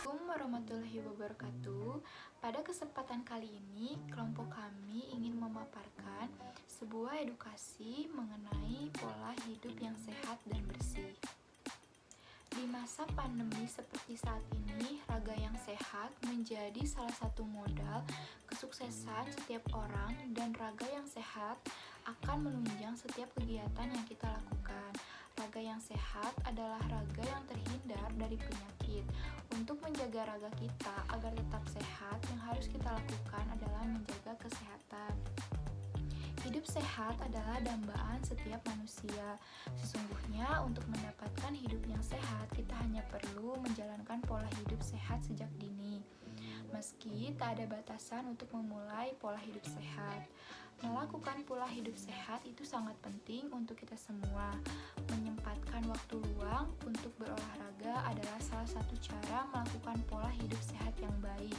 Assalamualaikum warahmatullahi wabarakatuh. Pada kesempatan kali ini, kelompok kami ingin memaparkan sebuah edukasi mengenai pola hidup yang sehat dan bersih. Di masa pandemi seperti saat ini, raga yang sehat menjadi salah satu modal kesuksesan setiap orang, dan raga yang sehat akan menunjang setiap kegiatan yang kita lakukan. Raga yang sehat adalah raga yang terhindar dari penyakit. Untuk menjaga raga kita agar tetap sehat, yang harus kita lakukan adalah menjaga kesehatan. Hidup sehat adalah dambaan setiap manusia. Sesungguhnya untuk mendapatkan hidup yang sehat, kita hanya perlu menjalankan pola hidup sehat sejak dini. Meski tak ada batasan untuk memulai pola hidup sehat. Melakukan pola hidup sehat itu sangat penting untuk kita semua. Menyempatkan waktu luang untuk berolahraga adalah salah satu cara melakukan pola hidup sehat yang baik.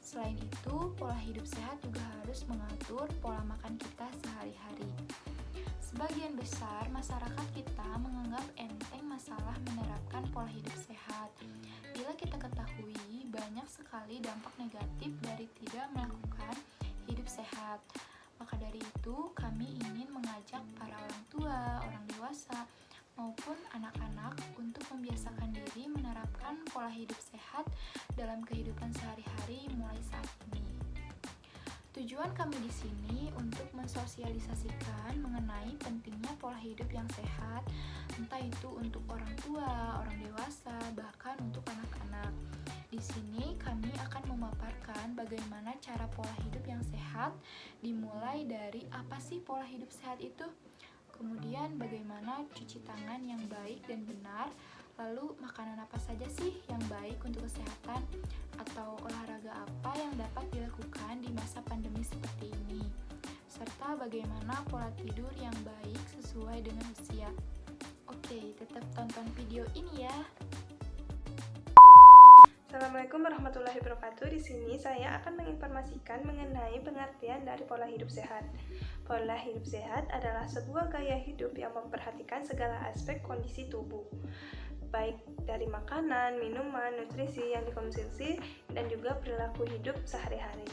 Selain itu, pola hidup sehat juga harus mengatur pola makan kita sehari-hari. Sebagian besar masyarakat kita menganggap enteng masalah menerapkan pola hidup sehat. Bila kita ketahui, banyak sekali dampak negatif dari tidak melakukan hidup sehat. Maka dari itu, kami ingin mengajak para orang tua, orang dewasa, maupun anak-anak untuk membiasakan diri menerapkan pola hidup sehat dalam kehidupan sehari-hari mulai saat ini. Tujuan kami di sini untuk mensosialisasikan mengenai pentingnya pola hidup yang sehat, entah itu untuk orang tua, orang dewasa, bahkan untuk anak-anak. Di sini kami akan memaparkan bagaimana cara pola hidup yang sehat, dimulai dari apa sih pola hidup sehat itu, kemudian bagaimana cuci tangan yang baik dan benar, lalu makanan apa saja sih yang baik untuk kesehatan, atau olahraga apa yang dapat dilakukan di masa pandemi seperti ini, serta bagaimana pola tidur yang baik sesuai dengan usia. Oke, tetap tonton video ini ya. Assalamualaikum warahmatullahi wabarakatuh. Di sini saya akan menginformasikan mengenai pengertian dari pola hidup sehat. Pola hidup sehat adalah sebuah gaya hidup yang memperhatikan segala aspek kondisi tubuh, baik dari makanan, minuman, nutrisi yang dikonsumsi, dan juga perilaku hidup sehari-hari.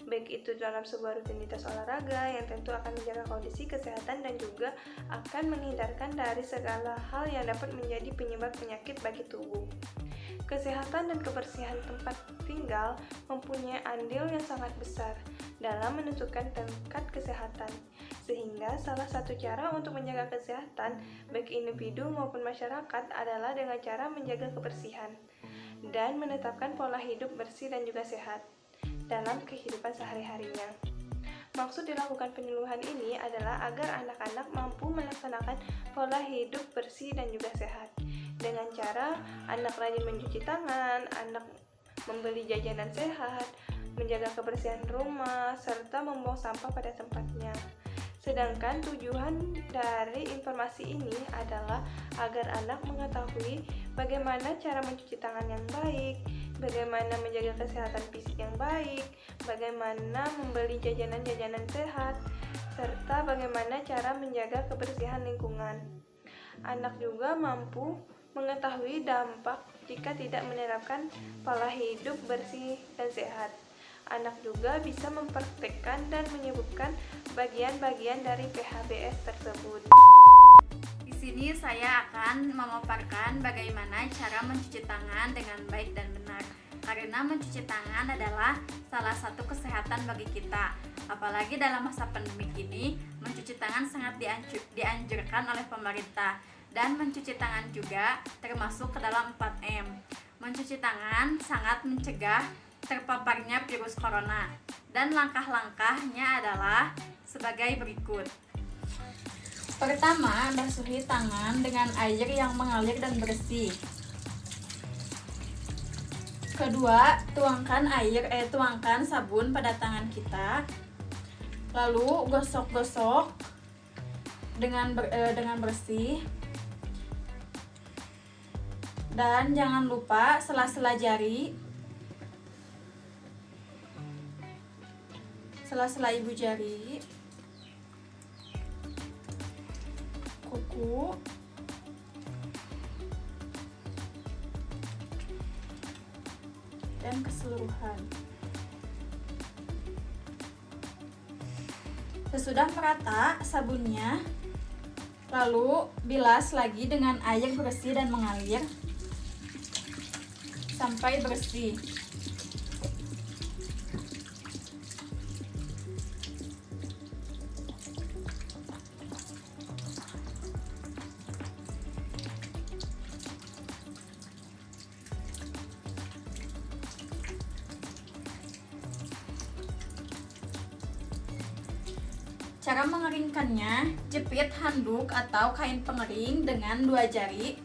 Baik itu dalam sebuah rutinitas olahraga yang tentu akan menjaga kondisi kesehatan dan juga akan menghindarkan dari segala hal yang dapat menjadi penyebab penyakit bagi tubuh. Kesehatan dan kebersihan tempat tinggal mempunyai andil yang sangat besar dalam menentukan tingkat kesehatan, sehingga salah satu cara untuk menjaga kesehatan baik individu maupun masyarakat adalah dengan cara menjaga kebersihan dan menetapkan pola hidup bersih dan juga sehat dalam kehidupan sehari-harinya. Maksud dilakukan penyuluhan ini adalah agar anak-anak mampu melaksanakan pola hidup bersih dan juga sehat. Dengan cara anak rajin mencuci tangan, anak membeli jajanan sehat, menjaga kebersihan rumah, serta membuang sampah pada tempatnya. Sedangkan tujuan dari informasi ini adalah agar anak mengetahui bagaimana cara mencuci tangan yang baik, bagaimana menjaga kesehatan fisik yang baik, bagaimana membeli jajanan-jajanan sehat, serta bagaimana cara menjaga kebersihan lingkungan. Anak juga mampu mengetahui dampak jika tidak menerapkan pola hidup bersih dan sehat. Anak juga bisa mempraktekkan dan menyebutkan bagian-bagian dari PHBS tersebut. Di sini saya akan memaparkan bagaimana cara mencuci tangan dengan baik dan benar. Karena mencuci tangan adalah salah satu kesehatan bagi kita. Apalagi dalam masa pandemi ini, mencuci tangan sangat dianjurkan oleh pemerintah. Dan mencuci tangan juga termasuk ke dalam 4M. Mencuci tangan sangat mencegah terpaparnya virus corona. Dan langkah-langkahnya adalah sebagai berikut. Pertama, basuhi tangan dengan air yang mengalir dan bersih. Kedua, tuangkan sabun pada tangan kita. Lalu gosok-gosok dengan bersih. Dan jangan lupa sela-sela jari, sela-sela ibu jari, kuku, dan keseluruhan. Sesudah merata sabunnya, lalu bilas lagi dengan air bersih dan mengalir sampai bersih. Cara mengeringkannya, jepit handuk atau kain pengering dengan 2 jari,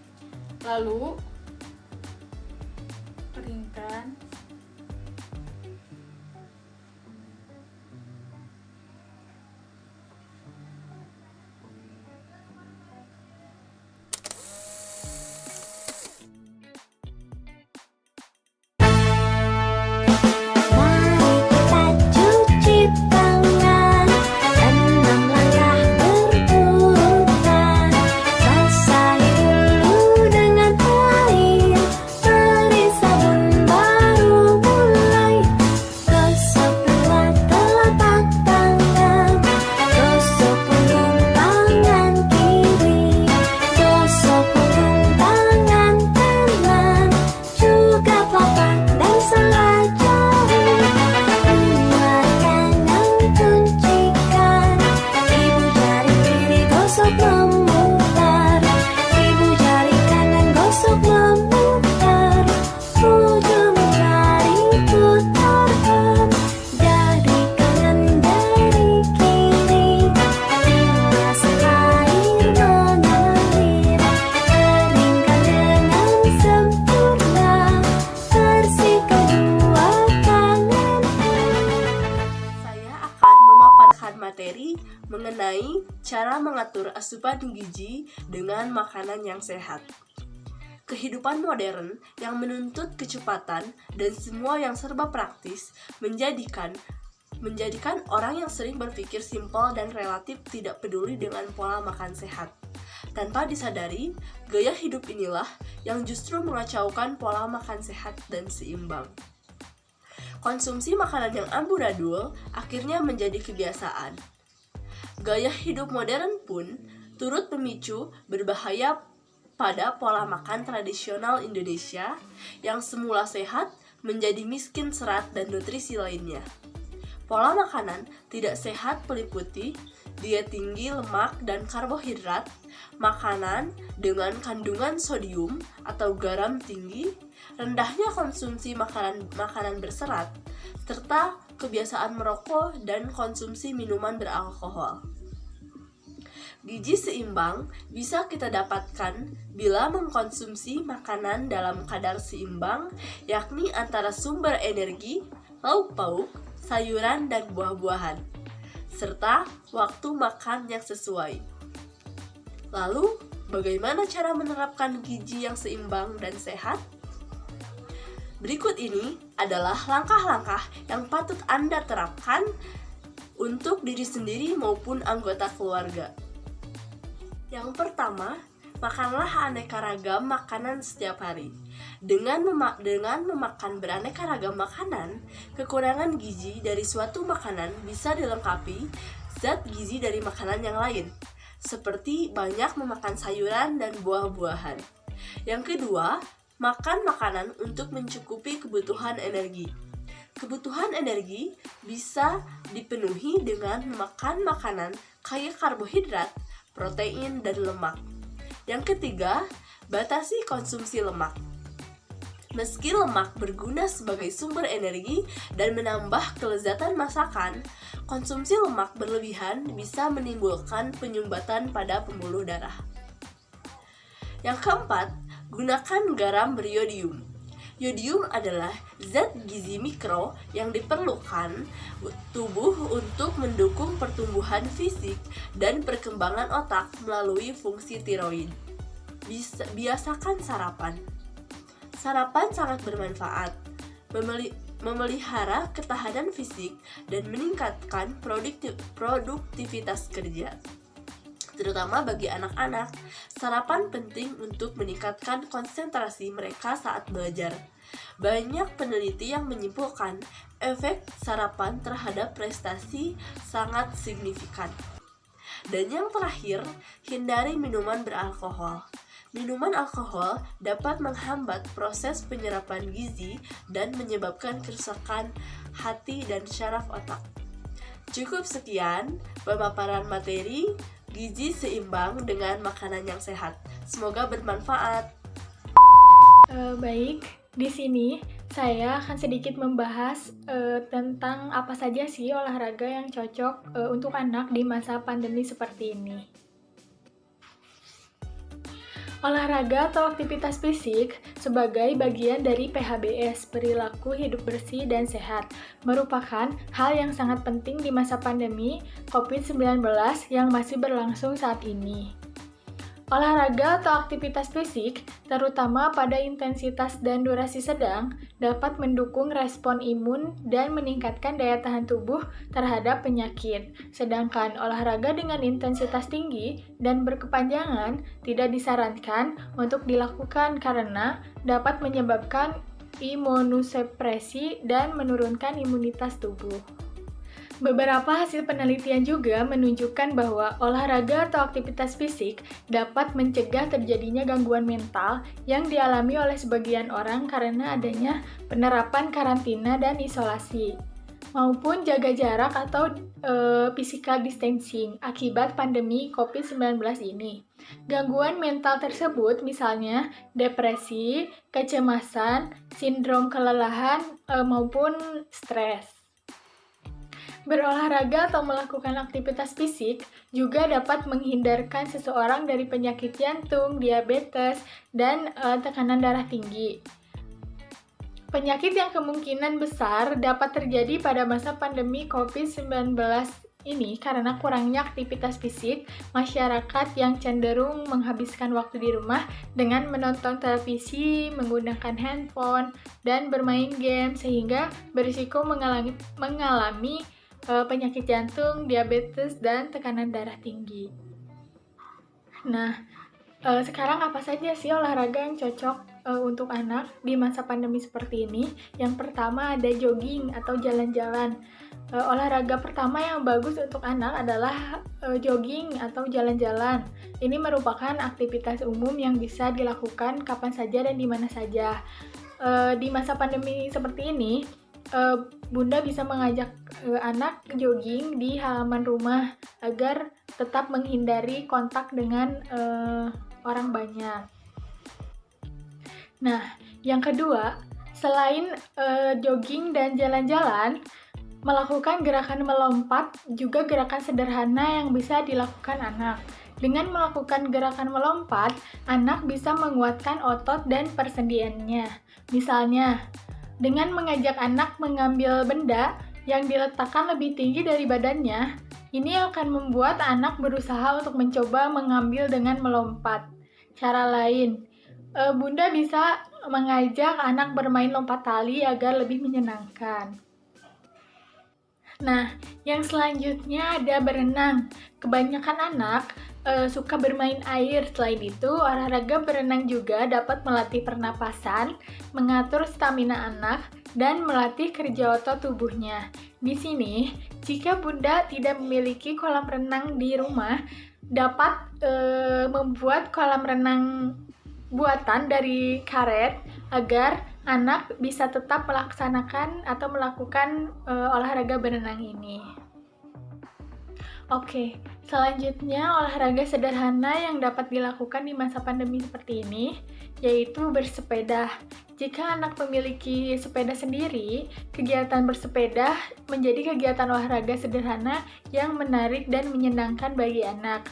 lalu keringkan. Materi mengenai cara mengatur asupan gizi dengan makanan yang sehat. Kehidupan modern yang menuntut kecepatan dan semua yang serba praktis menjadikan orang yang sering berpikir simpel dan relatif tidak peduli dengan pola makan sehat. Tanpa disadari, gaya hidup inilah yang justru mengacaukan pola makan sehat dan seimbang. Konsumsi makanan yang amburadul akhirnya menjadi kebiasaan. Gaya hidup modern pun turut memicu berbahaya pada pola makan tradisional Indonesia yang semula sehat menjadi miskin serat dan nutrisi lainnya. Pola makanan tidak sehat meliputi diet tinggi lemak dan karbohidrat, makanan dengan kandungan sodium atau garam tinggi, rendahnya konsumsi makanan berserat, serta kebiasaan merokok dan konsumsi minuman beralkohol. Gizi seimbang bisa kita dapatkan bila mengkonsumsi makanan dalam kadar seimbang, yakni antara sumber energi, lauk pauk, sayuran dan buah-buahan, serta waktu makan yang sesuai. Lalu, bagaimana cara menerapkan gizi yang seimbang dan sehat? Berikut ini adalah langkah-langkah yang patut Anda terapkan untuk diri sendiri maupun anggota keluarga. Yang pertama, makanlah aneka ragam makanan setiap hari. Dengan memakan beraneka ragam makanan, kekurangan gizi dari suatu makanan bisa dilengkapi zat gizi dari makanan yang lain, seperti banyak memakan sayuran dan buah-buahan. Yang kedua, makan makanan untuk mencukupi kebutuhan energi. Kebutuhan energi bisa dipenuhi dengan memakan makanan kaya karbohidrat, protein, dan lemak. Yang ketiga, batasi konsumsi lemak. Meski lemak berguna sebagai sumber energi dan menambah kelezatan masakan, konsumsi lemak berlebihan bisa menimbulkan penyumbatan pada pembuluh darah. Yang keempat, gunakan garam beriodium. Yodium adalah zat gizi mikro yang diperlukan tubuh untuk mendukung pertumbuhan fisik dan perkembangan otak melalui fungsi tiroid. Biasakan sarapan. Sarapan sangat bermanfaat, memelihara ketahanan fisik dan meningkatkan produktivitas kerja. terutama bagi anak-anak. Sarapan penting untuk meningkatkan konsentrasi mereka saat belajar. Banyak peneliti yang menyimpulkan efek sarapan terhadap prestasi sangat signifikan. Dan yang terakhir, hindari minuman beralkohol. Minuman alkohol dapat menghambat proses penyerapan gizi dan menyebabkan kerusakan hati dan syaraf otak. Cukup sekian pemaparan materi gizi seimbang dengan makanan yang sehat. Semoga bermanfaat. Baik, di sini saya akan sedikit membahas tentang apa saja sih olahraga yang cocok untuk anak di masa pandemi seperti ini. Olahraga atau aktivitas fisik sebagai bagian dari PHBS, perilaku hidup bersih dan sehat, merupakan hal yang sangat penting di masa pandemi COVID-19 yang masih berlangsung saat ini. Olahraga atau aktivitas fisik, terutama pada intensitas dan durasi sedang, dapat mendukung respon imun dan meningkatkan daya tahan tubuh terhadap penyakit. Sedangkan olahraga dengan intensitas tinggi dan berkepanjangan tidak disarankan untuk dilakukan karena dapat menyebabkan imunosupresi dan menurunkan imunitas tubuh. Beberapa hasil penelitian juga menunjukkan bahwa olahraga atau aktivitas fisik dapat mencegah terjadinya gangguan mental yang dialami oleh sebagian orang karena adanya penerapan karantina dan isolasi, maupun jaga jarak atau physical distancing akibat pandemi COVID-19 ini. Gangguan mental tersebut misalnya depresi, kecemasan, sindrom kelelahan, maupun stres. Berolahraga atau melakukan aktivitas fisik juga dapat menghindarkan seseorang dari penyakit jantung, diabetes, dan tekanan darah tinggi. Penyakit yang kemungkinan besar dapat terjadi pada masa pandemi COVID-19 ini karena kurangnya aktivitas fisik masyarakat yang cenderung menghabiskan waktu di rumah dengan menonton televisi, menggunakan handphone, dan bermain game sehingga berisiko mengalami penyakit jantung, diabetes, dan tekanan darah tinggi. Nah, sekarang apa saja sih olahraga yang cocok untuk anak di masa pandemi seperti ini? Yang pertama ada jogging atau jalan-jalan. Olahraga pertama yang bagus untuk anak adalah jogging atau jalan-jalan. Ini merupakan aktivitas umum yang bisa dilakukan kapan saja dan di mana saja. Di masa pandemi seperti ini, Bunda bisa mengajak anak jogging di halaman rumah agar tetap menghindari kontak dengan orang banyak. Nah, yang kedua, selain jogging dan jalan-jalan, melakukan gerakan melompat juga gerakan sederhana yang bisa dilakukan anak. Dengan melakukan gerakan melompat, anak bisa menguatkan otot dan persendiannya. Misalnya, dengan mengajak anak mengambil benda yang diletakkan lebih tinggi dari badannya, ini akan membuat anak berusaha untuk mencoba mengambil dengan melompat. Cara lain, Bunda bisa mengajak anak bermain lompat tali agar lebih menyenangkan. Nah, yang selanjutnya ada berenang. Kebanyakan anak suka bermain air. Selain itu, olahraga berenang juga dapat melatih pernapasan, mengatur stamina anak, dan melatih kerja otot tubuhnya. Di sini, jika Bunda tidak memiliki kolam renang di rumah, dapat membuat kolam renang buatan dari karet agar anak bisa tetap melaksanakan atau melakukan olahraga berenang ini. Oke, selanjutnya olahraga sederhana yang dapat dilakukan di masa pandemi seperti ini, yaitu bersepeda. Jika anak memiliki sepeda sendiri, kegiatan bersepeda menjadi kegiatan olahraga sederhana yang menarik dan menyenangkan bagi anak.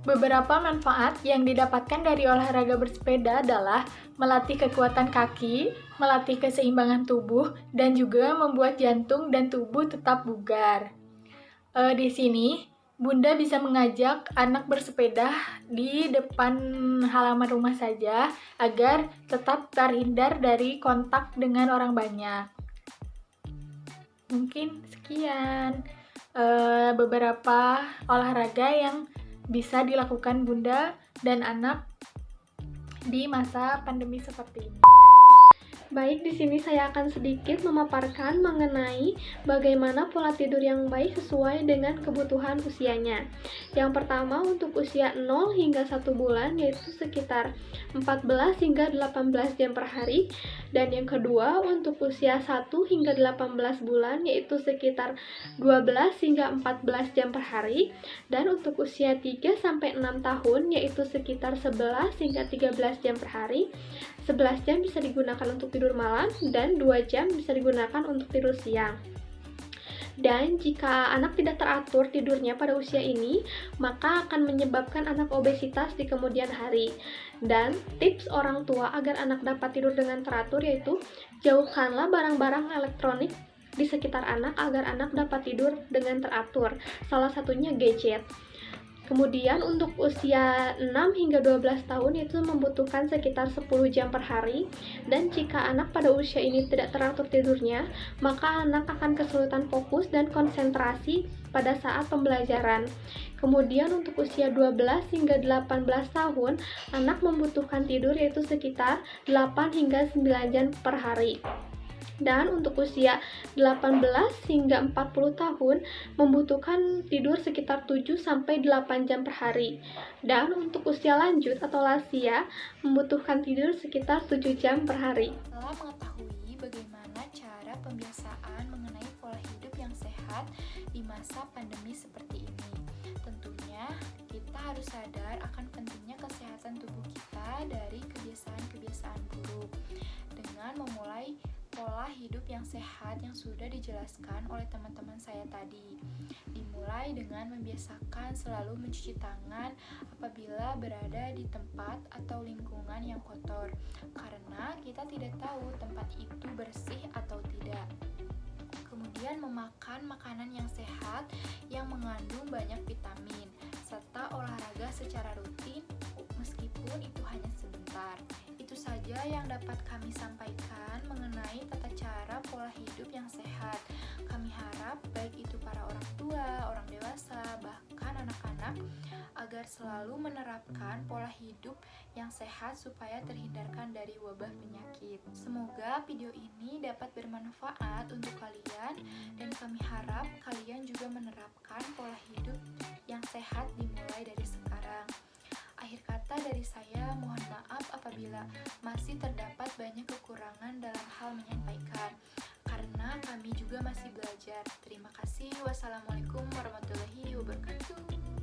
Beberapa manfaat yang didapatkan dari olahraga bersepeda adalah melatih kekuatan kaki, melatih keseimbangan tubuh, dan juga membuat jantung dan tubuh tetap bugar. Di sini, Bunda bisa mengajak anak bersepeda di depan halaman rumah saja agar tetap terhindar dari kontak dengan orang banyak. Mungkin sekian beberapa olahraga yang bisa dilakukan Bunda dan anak di masa pandemi seperti ini. Baik, di sini saya akan sedikit memaparkan mengenai bagaimana pola tidur yang baik sesuai dengan kebutuhan usianya. Yang pertama untuk usia 0 hingga 1 bulan yaitu sekitar 14 hingga 18 jam per hari. Dan yang kedua untuk usia 1 hingga 18 bulan yaitu sekitar 12 hingga 14 jam per hari. Dan untuk usia 3 sampai 6 tahun yaitu sekitar 11 hingga 13 jam per hari. 11 jam bisa digunakan untuk tidur malam dan 2 jam bisa digunakan untuk tidur siang. Dan jika anak tidak teratur tidurnya pada usia ini, maka akan menyebabkan anak obesitas di kemudian hari. Dan tips orang tua agar anak dapat tidur dengan teratur yaitu jauhkanlah barang-barang elektronik di sekitar anak agar anak dapat tidur dengan teratur. Salah satunya gadget. Kemudian untuk usia 6 hingga 12 tahun itu membutuhkan sekitar 10 jam per hari. Dan jika anak pada usia ini tidak teratur tidurnya, maka anak akan kesulitan fokus dan konsentrasi pada saat pembelajaran. Kemudian untuk usia 12 hingga 18 tahun, anak membutuhkan tidur yaitu sekitar 8 hingga 9 jam per hari. Dan untuk usia 18 hingga 40 tahun membutuhkan tidur sekitar 7 sampai 8 jam per hari. Dan untuk usia lanjut atau lansia membutuhkan tidur sekitar 7 jam per hari. Setelah mengetahui bagaimana cara pembiasaan mengenai pola hidup yang sehat di masa pandemi seperti ini, tentunya kita harus sadar akan pentingnya kesehatan tubuh kita dari kebiasaan-kebiasaan buruk dengan memulai pola hidup yang sehat yang sudah dijelaskan oleh teman-teman saya tadi. Dimulai dengan membiasakan selalu mencuci tangan apabila berada di tempat atau lingkungan yang kotor, karena kita tidak tahu tempat itu bersih atau tidak. Kemudian memakan makanan yang sehat yang mengandung banyak vitamin, serta olahraga secara rutin meskipun itu hanya sebentar. Itu saja yang dapat kami sampaikan mengenai tata cara pola hidup yang sehat. Kami harap baik itu para orang tua, orang dewasa, bahkan anak-anak agar selalu menerapkan pola hidup yang sehat supaya terhindarkan dari wabah penyakit. Semoga video ini dapat bermanfaat untuk kalian dan kami harap kalian juga menerapkan pola hidup yang sehat dimulai dari sekarang. Akhir kata dari saya, mohon maaf apabila masih terdapat banyak kekurangan dalam hal menyampaikan, karena kami juga masih belajar. Terima kasih. Wassalamualaikum warahmatullahi wabarakatuh.